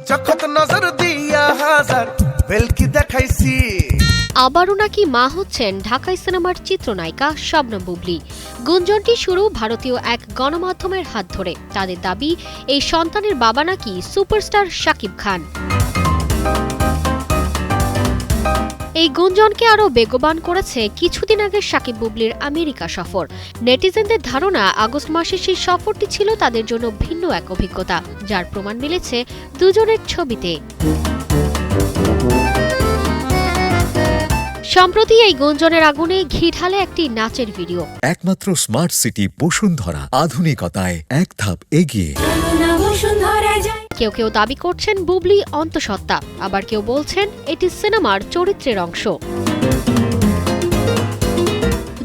চখত নজর দিয়া হাজার বেলকি দেখাইছি। আবারও নাকি মা হচ্ছেন ঢাকাই সিনেমার চিত্রনায়িকা শবনম বুবলী। গুঞ্জনটি শুরু ভারতীয় এক গণমাধ্যমের হাত ধরে। তাদের দাবি, এই সন্তানের বাবা নাকি সুপারস্টার শাকিব খান। এই গুঞ্জনকে আরও বেগবান করেছে কিছুদিন আগে শাকিব বুবলীর আমেরিকা সফর। নেটিজেনদের ধারণা, আগস্ট মাসে সেই সফরটি ছিল তাদের জন্য ভিন্ন এক অভিজ্ঞতা, যার প্রমাণ মিলেছে দুজনের ছবিতে। সম্প্রতি এই গুঞ্জনের আগুনে ঘি ঢালে একটি নাচের ভিডিও। একমাত্র স্মার্ট সিটি বসুন্ধরা, আধুনিকতায় এক ধাপ এগিয়ে। কেউ কেউ দাবি করছেন বুবলী অন্তঃসত্ত্বা, আবার কেউ বলছেন এটি সিনেমার চরিত্রের অংশ।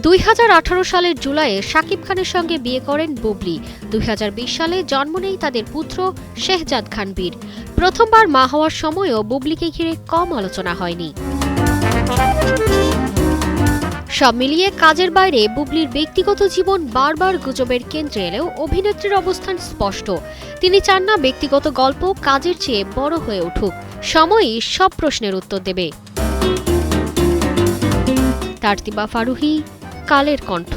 2018 সালের জুলাইয়ে শাকিব খানের সঙ্গে বিয়ে করেন বুবলী। 2020 সালে জন্ম নেয় তাদের পুত্র শেহজাদ খান বীর। প্রথমবার মা হওয়ার সময়ও বুবলীকে ঘিরে কম আলোচনা হয়নি। সব মিলিয়ে কাজের বাইরে বুবলীর ব্যক্তিগত জীবন বারবার গুজবের কেন্দ্রে এলেও অভিনেত্রীর অবস্থান স্পষ্ট। তিনি চান না ব্যক্তিগত গল্প কাজের চেয়ে বড় হয়ে উঠুক। সময়ই সব প্রশ্নের উত্তর দেবে। তারতিবা ফারুহী, কালের কণ্ঠ।